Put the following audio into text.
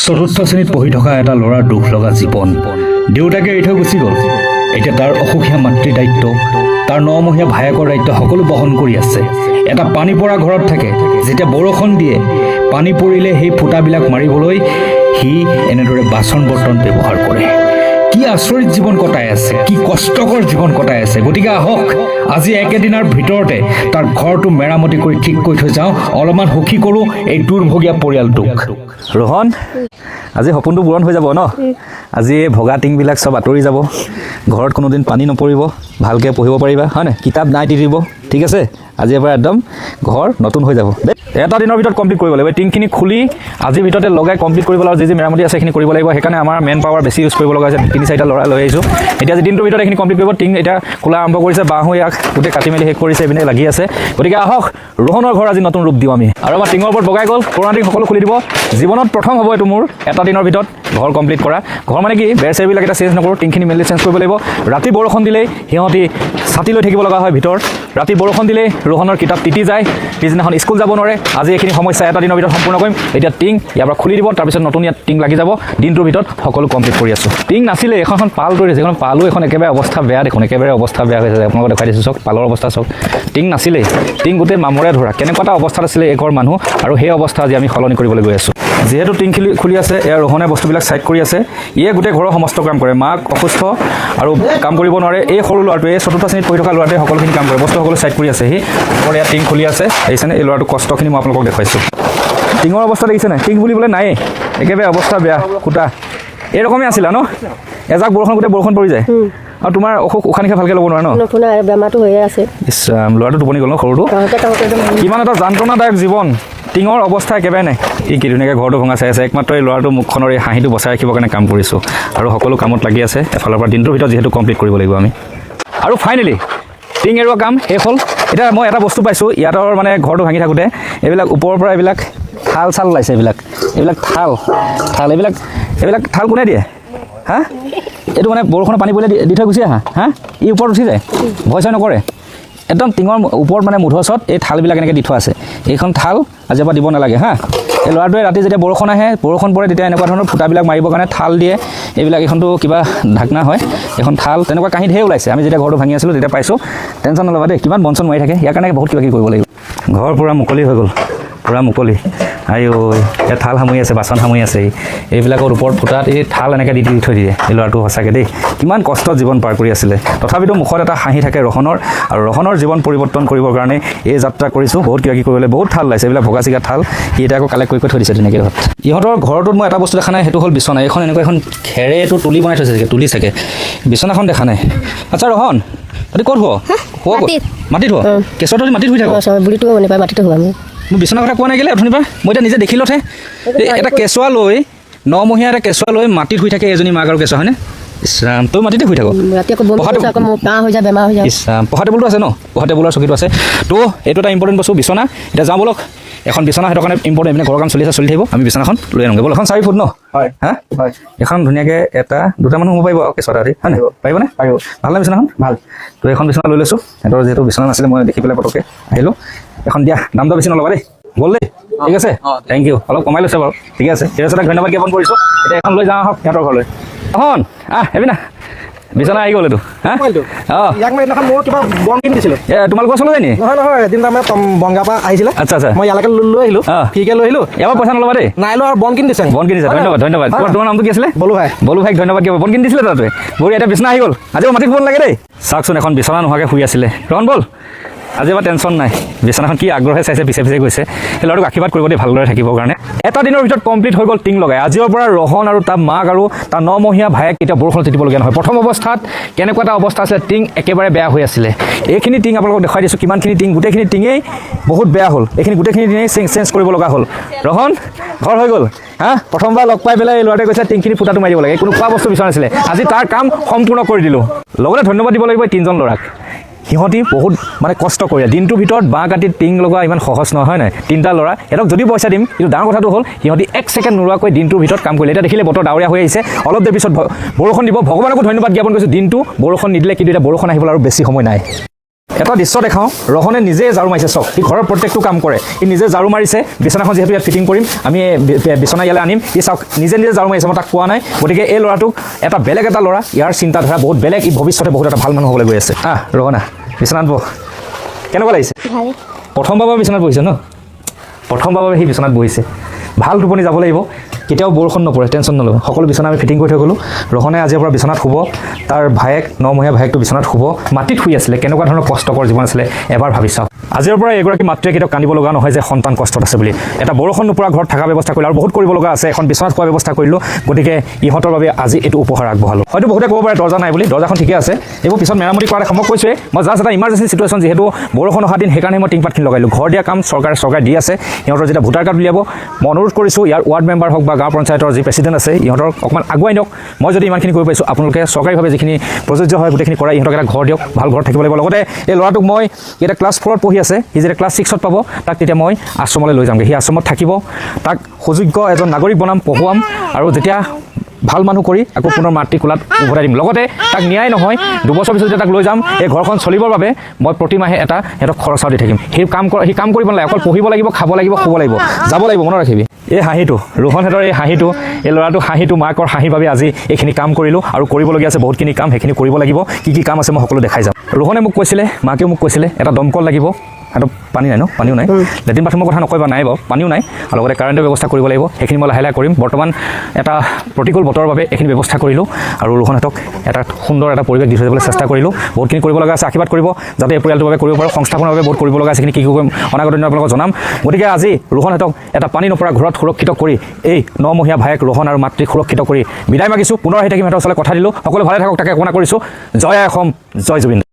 চতুৰ্থ শ্ৰেণীত পঢ়ি থকা এটা ল'ৰাৰ দুখ লগা জীৱন দেউতাকে এৰি থৈ গুচি গ'ল। এতিয়া তাৰ অসুখীয়া মাতৃৰ দায়িত্ব, তাৰ 9 মহীয়া ভায়েকৰ দায়িত্ব সকলো বহন কৰি আছে। এটা পানী পৰা ঘৰত থাকে, যেতিয়া বৰষুণ দিয়ে পানী পৰিলে সেই ফুটাবিলাক মাৰিবলৈ সি এনেদৰে বাচন বৰ্তন ব্যৱহাৰ কৰে। কি আচৰিত জীৱন কটাই আছে, কি কষ্টকৰ জীৱন কটাই আছে। গতিকে আহক আজি একেদিনৰ ভিতৰতে তাৰ ঘৰটো মেৰামতি কৰি ঠিক কৰি থৈ যাওঁ, অলপমান সুখী কৰোঁ এই দুৰ্ভগীয়া পৰিয়ালটোক। ৰোহন, আজি সপোনটো পূৰণ হৈ যাব ন? আজি এই ভগা টিংবিলাক চব আঁতৰি যাব, ঘৰত কোনোদিন পানী নপৰিব, ভালকৈ পঢ়িব পাৰিবা, হয় নাই? কিতাপ নাই তিতিব, ঠিক আছে? আজিৰ পৰা একদম ঘৰ নতুন হৈ যাব। এটা দিনৰ ভিতৰত কমপ্লিট কৰিব লাগিব। টিংখিনি খুলি আজিৰ ভিতৰতে লগাই কমপ্লিট কৰিব লাগিব। যি মেৰামতি আছে সেইখিনি কৰিব লাগিব। সেইকাৰণে আমাৰ মেন পাৱাৰ বেছি ইউজ কৰিব লগা হৈছে। 3-4টা ল'ৰা লৈ আহিছোঁ। এতিয়া আজি দিনটোৰ ভিতৰত এইখিনি কমপ্লিট কৰিব। টিং এতিয়া খোলা আৰম্ভ কৰিছে, বাঁহো ইয়াক গোটেই কাটি মেলি শেষ কৰিছে, এইপিনে লাগি আছে। গতিকে আহক ৰোহনৰ ঘৰ আজি নতুন ৰূপ দিওঁ আমি। আৰু আমাৰ টিঙৰ ওপৰত বগাই গ'ল, পুৰণা টিং সকলো খুলি দিব। জীৱনত প্ৰথম হ'ব এইটো মোৰ, এটা দিনৰ ভিতৰত ঘৰ কমপ্লিট কৰা। ঘৰ মানে কি, বেৰ চেৰবিলাক এটা চেঞ্জ নকৰোঁ, টিংখিনি মেলি চেঞ্জ কৰিব লাগিব। ৰাতি বৰষুণ দিলেই সিহঁতি ছাতি লৈ থাকিব লগা হয় ভিতৰত। ৰাতি বৰষুণ দিলেই ৰোহনৰ কিতাপ তিতি যায়, পিছদিনাখন স্কুল যাব নোৱাৰে। আজি এইখিনি সমস্যা এটা দিনৰ ভিতৰত সম্পূৰ্ণ কৰিম। এতিয়া টিং ইয়াৰ পৰা খুলি দিব, তাৰপিছত নতুন ইয়াত টিং লাগি যাব। দিনটোৰ ভিতৰত সকলো কমপ্লিট কৰি আছোঁ। টিং নাছিলে, এখন পাল তৰি দিছে। এখন পালো এখন একেবাৰে অৱস্থা বেয়া দেখোন, একেবাৰে অৱস্থা বেয়া হৈছে। আপোনালোকক দেখাই দিছোঁ চাওক, পালৰ অৱস্থা চাওক। টিং নাছিলেই, টিং গোটেই মামৰে ধৰা। কেনেকুৱা এটা অৱস্থাত আছিলে এঘৰ মানুহ, আৰু সেই অৱস্থা আজি আমি সলনি কৰিবলৈ গৈ আছোঁ। যিহেতু টিং খুলি আছে, এয়া ৰোহনে বস্তুবিলাক ছাইড কৰি আছে। ইয়ে গোটেই ঘৰৰ সমস্ত কাম কৰে। মাক অসুস্থ আৰু কাম কৰিব নোৱাৰে। এই সৰু ল'ৰাটোৱে, এই চতুৰ্থ শ্ৰেণীত পঢ়ি থকা ল'ৰাটোৱে সকলোখিনি কাম কৰে। বস্তু সকলো ছাইড কৰি আছে। সি ওপৰত ইয়াত টিং খুলি আছে, আহিছেনে? এই ল'ৰাটোৰ কষ্টখিনি মই আপোনালোকক দেখুৱাইছোঁ। টিঙৰ অৱস্থা দেখিছে নাই? টিং বুলিবলৈ নায়েই, একেবাৰে অৱস্থা বেয়া। খুটা এইৰকমেই আছিলা ন? এজাক বৰষুণ গোটেই বৰষুণ পৰি যায়। আৰু তোমাৰ অসুখ, উশাহ নিশাহ ভালকৈ ল'ব নোৱাৰে ন? বেমাৰটো হৈয়ে আছে। ইছৰাম, ল'ৰাটো টোপনি গ'ল ন সৰুটো? কিমান এটা যন্ত্ৰণাদায়ক জীৱন। টিঙৰ অৱস্থা একেবাৰে নাই। ই কি ধুনীয়াকৈ ঘৰটো ভঙা চাই আছে। একমাত্ৰ এই ল'ৰাটো মুখখনৰ এই হাঁহিটো বচাই ৰাখিবৰ কাৰণে কাম কৰিছোঁ, আৰু সকলো কামত লাগি আছে। এফালৰ পৰা দিনটোৰ ভিতৰত যিহেতু কমপ্লিট কৰিব লাগিব আমি। আৰু ফাইনেলি টিং এৰোৱা কাম শেষ হ'ল। এতিয়া মই এটা বস্তু পাইছোঁ ইয়াতৰ, মানে ঘৰটো ভাঙি থাকোঁতে এইবিলাক ওপৰৰ পৰা এইবিলাক থাল চাল ওলাইছে। এইবিলাক থাল এইবিলাক থাল কোনে দিয়ে? হা, এইটো মানে বৰষুণৰ পানী পৰিলে দি থৈ গুচি আহা। হা, ই ওপৰত উঠি যায়, ভয় চয় নকৰে। একদম টিঙৰ ওপৰত মানে মুধচত এই থালবিলাক এনেকৈ দি থোৱা আছে। এইখন থাল আজিৰ পৰা দিব নালাগে। হা, এই ল'ৰাটোৱে ৰাতি যেতিয়া বৰষুণ আহে, বৰষুণ পৰে, তেতিয়া এনেকুৱা ধৰণৰ ফুটাবিলাক মাৰিবৰ কাৰণে থাল দিয়ে। এইবিলাক এইখনটো কিবা ঢাকনা হয়, এখন থাল। তেনেকুৱা কাহিনী ঢেৰ ওলাইছে। আমি যেতিয়া ঘৰটো ভাঙি আছিলোঁ তেতিয়া পাইছোঁ। টেনশ্যন নল'বা দেই, কিমান বঞ্চন মাৰি থাকে। ইয়াৰ কাৰণে বহুত কিবা কিবি কৰিব লাগিব। ঘৰ পূৰা মুকলি হৈ গ'ল, পূৰা মুকলি। আই ঐ, ইয়াত থাল সামৰি আছে, বাচন সামৰি আছে। এইবিলাকৰ ওপৰত ফুটাত এই থাল এনেকৈ দি থৈ দিয়ে। এই ল'ৰাটো সঁচাকৈ দেই কিমান কষ্টত জীৱন পাৰ কৰি আছিলে। তথাপিতো মুখত এটা হাঁহি থাকে ৰোহনৰ, আৰু ৰোহনৰ জীৱন পৰিৱৰ্তন কৰিবৰ কাৰণে এই যাত্ৰা কৰিছোঁ। বহুত কিবা কিবি কৰিবলৈ, বহুত থাল ওলাইছে। এইবিলাক ভগা চিগা থাল সি এতিয়া আকৌ কালেক্ট কৰি থৈ দিছে তেনেকৈ ঘৰত। ইহঁতৰ ঘৰটোত মই এটা বস্তু দেখা নাই, সেইটো হ'ল বিচনা। এইখন এনেকুৱা এখন খেৰে এইটো তুলি বনাই থৈছে, তুলি চাগে। বিচনাখন দেখা নাই। আচ্ছা ৰোহন, তহঁতি ক'ত শুৱ? মাটিত শুৱ? কেঁচুৱাটো মাটিত শুই থাক? মাটিতে শুৱ। আমি মোৰ বিচনা কথা কোৱা নাই কেলৈ অথনিৰ পৰা? মই এতিয়া নিজে দেখিলতহে। এটা কেঁচুৱা লৈ, 9 মহীয়া এটা কেঁচুৱা লৈ মাটিত শুই থাকে এজনী মাক আৰু কেঁচুৱা, হয়নে? ইছৰাম, তই মাটিতে শুই থাক? ইছৰাম, পঢ়া টেবুলটো আছে ন? পঢ়া টেবুলৰ চকীটো আছে তো। এইটো এটা ইম্পৰ্টেণ্ট বস্তু, বিচনা। এতিয়া যাওঁ বলক, এখন বিচনা সেইটো কাৰণে ইম্পৰ্টেণ্ট। এইপিনে ঘৰৰ কাম চলি থাকিব, আমি বিচনাখন লৈ আনোগৈ বল। এখন 4 ফুট ন? হয়। হা, এখন ধুনীয়াকৈ এটা দুটা মানুহ শুব পাৰিব আৰু কেঁচুৱা এটা, হয় নাই? পাৰিবনে? পাৰিব। ভালনে বিচনাখন? ভাল। তো এখন বিচনা লৈ লৈছোঁ। সিহঁতৰ যিহেতু বিচনা নাছিলে, মই দেখি পেলাই পটককৈ আহিলোঁ। এখন দিয়া, দাম দৰ বেছি নল'বা দেই, বল দেই। ঠিক আছে, থেংক ইউ। অলপ কমাই লৈছে বাৰু, ঠিক আছে। ঠিক ধন্যবাদ জ্ঞাপন কৰিছোঁ। এতিয়া এখন লৈ যাওঁ আহক সিহঁতৰ ঘৰলৈ। এখন এবিনা বিচনা আহি গ'ল এইটো। হা, তোমালোকৰ চলে নি? নহয়, এদিন তাৰমানে বনগাঁৱৰ পৰা আহিছিলে। আচ্ছা আচ্ছা, মই ইয়ালৈকে লৈ আহিলোঁ, ফ্ৰীকৈ লৈ আহিলোঁ। এবাৰ পইচা নল'বা দেই। নাই লোৱা, আৰু বন কিনি দিছে। ধন্যবাদ। তোমাৰ নামটো কি আছিলে? বলু ভাইক ধন্যবাদ। বন কিনি দিছিলে তাতে। বঢ়িয়া, এতিয়া বিচনা আহি গ'ল। আজি মাটিত শুব নালাগে দেই। চাওকচোন, এখন বিচনা নোহোৱাকৈ শুই আছিলে। ৰোহন বল, আজি এবাৰ টেনশ্যন নাই। বিচনাখন কি আগ্ৰহে চাইছে, পিছে গৈছে। সেই ল'ৰাটোক আশীৰ্বাদ কৰিব দেই, ভালদৰে থাকিবৰ কাৰণে। এটা দিনৰ ভিতৰত কমপ্লিট হৈ গ'ল টিং লগাই। আজিৰ পৰা ৰোহন আৰু তাৰ মাক আৰু তাৰ 9 মহীয়া ভায়েক এতিয়া বৰষুণত তিতিবলগীয়া নহয়। প্ৰথম অৱস্থাত কেনেকুৱা এটা অৱস্থা আছিলে, টিং একেবাৰে বেয়া হৈ আছিলে। এইখিনি টিং আপোনালোকক দেখুৱাই দিছোঁ কিমানখিনি টিং, গোটেইখিনি টিঙেই বহুত বেয়া হ'ল। এইখিনি গোটেইখিনি টিঙেই চেঞ্জ কৰিব লগা হ'ল। ৰোহন, ঘৰ হৈ গ'ল। হা, প্ৰথমবাৰ লগ পাই পেলাই এই ল'ৰাটোৱে কৈছে টিংখিনি ফুটাটো মাৰিব লাগে। কোনো খোৱা বস্তু বিচৰা নাছিলে। আজি তাৰ কাম সম্পূৰ্ণ কৰি দিলোঁ। লগতে ধন্যবাদ দিব লাগিব এই 3জন ল'ৰাক। সিহঁতি বহুত মানে কষ্ট কৰে। দিনটোৰ ভিতৰত বাঁহ কাটি টিং লগোৱা ইমান সহজ নহয়, হয় নাই? 3টা ল'ৰা, সিহঁতক যদি পইচা দিম, কিন্তু ডাঙৰ কথাটো হ'ল সিহঁতি 1 ছেকেণ্ড নোলোৱাকৈ দিনটোৰ ভিতৰত কাম কৰিলে। এতিয়া দেখিলে বতৰ ডাৱৰীয়া হৈ আহিছে, অলপ দেৰি পিছত বৰষুণ দিব। ভগৱানকো ধন্যবাদ জ্ঞাপন কৰিছোঁ, দিনটো বৰষুণ নিদিলে, কিন্তু এতিয়া বৰষুণ আহিবলৈ আৰু বেছি সময় নাই। এটা দৃশ্য দেখাওঁ ৰহনে নিজে ঝাৰু মাৰিছে চাওক সি ঘৰৰ প্ৰত্যেকটো কাম কৰে সি নিজে ঝাৰু মাৰিছে বিচনাখন যিহেতু ইয়াত ফিটিং কৰিম আমি বিচনা ইয়ালৈ আনিম সি চাওক নিজে ঝাৰু মাৰিছে মই তাক কোৱা নাই গতিকে এই ল'ৰাটোক এটা বেলেগ এটা ল'ৰা ইয়াৰ চিন্তাধাৰা বহুত বেলেগ ই ভৱিষ্যতে বহুত এটা ভাল মানুহ হ'বলৈ গৈ আছে ৰহনা বিচনাত বহ কেনেকুৱা লাগিছে প্ৰথমবাৰৰ বাবে বিচনাত বহিছে ন প্ৰথমবাৰৰ বাবে সি বিচনাত বহিছে ভাল টোপনি যাব লাগিব কেতিয়াও বৰষুণ নপৰে টেনশ্যন নল'ব সকলো বিচনা আমি ফিটিং কৰি থৈ গ'লোঁ ৰহনে আজিৰ পৰা বিচনাত শুব তাৰ ভায়েক 9 মহীয়া ভায়েকটো বিচনাত শুব মাটিত শুই আছিলে কেনেকুৱা ধৰণৰ কষ্টকৰ জীৱন আছিলে এবাৰ ভাবি চাওক আজিৰ পৰা এগৰাকী মাতৃয়ে কেতিয়াও কান্দিব লগা নহয় যে সন্তান কষ্টত আছে বুলি এটা বৰষুণ নপৰা ঘৰত থকা ব্যৱস্থা কৰিলোঁ আৰু বহুত কৰিব লগা আছে এখন বিচনাত খোৱাৰ ব্যৱস্থা কৰিলোঁ গতিকে ইহঁতৰ বাবে আজি এইটো উপহাৰ আগবঢ়ালোঁ হয়তো বহুতে ক'ব পাৰে দৰ্জা নাই বুলি দৰ্জাখন ঠিকে আছে এইবোৰ পিছত মেৰামতি কৰাৰ সময় কৈছোঁৱে মই জাষ্ট এটা ইমাৰ্জেঞ্চি চিটুৱেশ্যন যিহেতু বৰষুণ অহা দিন সেইকাৰণে মই টিংপাতখিনি লগালোঁ ঘৰ দিয়া কাম চৰকাৰে দি আছে সিহঁতৰ যেতিয়া ভোটাৰ কাৰ্ড উলিয়াব মই অনুৰোধ কৰিছোঁ ইয়াৰ ৱাৰ্ড মেম্বাৰ হওক বা গাঁও পঞ্চায়তৰ যি প্ৰেচিডেণ্ট আছে ইহঁতক অকণমান আগুৱাই নিয়ক মই যদি ইমানখিনি কৰিব পাৰিছোঁ আপোনালোকে চৰকাৰীভাৱে যিখিনি প্ৰযোজ্য হয় গোটেইখিনি কৰাই ইহঁতক এটা ঘৰ দিয়ক ভাল ঘৰত থাকিব লাগিব লগতে এই ল'ৰাটোক মই এতিয়া ক্লাছ 4ত পঢ়ি আছে সি যেতিয়া ক্লাছ 6ত পাব তাক তেতিয়া মই আশ্ৰমলৈ লৈ যামগৈ সি আশ্ৰমত থাকিব তাক সুযোগ্য এজন নাগৰিক বনাম পঢ়ুৱাম আৰু যেতিয়া ভাল মানুহ কৰি আকৌ পুনৰ মাতৃ কোলাত উভতাই দিম লগতে তাক ন্যায় নহয় 2 বছৰ পিছত যেতিয়া তাক লৈ যাম এই ঘৰখন চলিবৰ বাবে মই প্ৰতিমাহে এটা সিহঁতক খৰচাও দি থাকিম সি কাম কৰিব নালাগে অকল পঢ়িব লাগিব খাব লাগিব শুব লাগিব যাব লাগিব মনত ৰাখিবি এই হাঁহিটো ৰোহনহেঁতৰ এই হাঁহিটো এই ল'ৰাটো হাঁহিটো মাকৰ হাঁহিৰ বাবে আজি এইখিনি কাম কৰিলোঁ আৰু কৰিবলগীয়া আছে বহুতখিনি কাম সেইখিনি কৰিব লাগিব কি কাম আছে মই সকলো দেখাই যাম ৰোহনে মোক কৈছিলে মাকেও মোক কৈছিলে এটা দমকল লাগিব আৰু পানী নাই ন পানীও নাই লেট্ৰিন বাথৰুমৰ কথা নকৰিবা নাই বাৰু পানীও নাই আৰু লগতে কাৰেণ্টৰ ব্যৱস্থা কৰিব লাগিব সেইখিনি মই লাহে লাহে কৰিম বৰ্তমান এটা প্ৰতিকূল বতৰৰ বাবে এইখিনি ব্যৱস্থা কৰিলোঁ আৰু ৰোহনহঁতক এটা সুন্দৰ এটা পৰিৱেশ দি থৈ যাবলৈ চেষ্টা কৰিলোঁ বহুতখিনি কৰিব লগা আছে আশীৰ্বাদ কৰিব যাতে এই পৰিয়ালটোৰ বাবে কৰিব পাৰোঁ সংস্থাপনৰ বাবে বহুত কৰিব লগা আছে সেইখিনি কি কৰিম অনাগত দিনত আপোনালোকক জনাম গতিকে আজি ৰোহনহঁতক এটা পানী নপৰা ঘৰত সুৰক্ষিত কৰি এই 9 মহীয়া ভায়েক ৰোহন আৰু মাতৃক সুৰক্ষিত কৰি বিদায় মাগিছোঁ পুনৰ আহি থাকিম সিহঁতৰ ওচৰলৈ কথা দিলোঁ সকলো ভালে থাকক তাকে কামনা কৰিছোঁ জয় অসম জয় জুবিন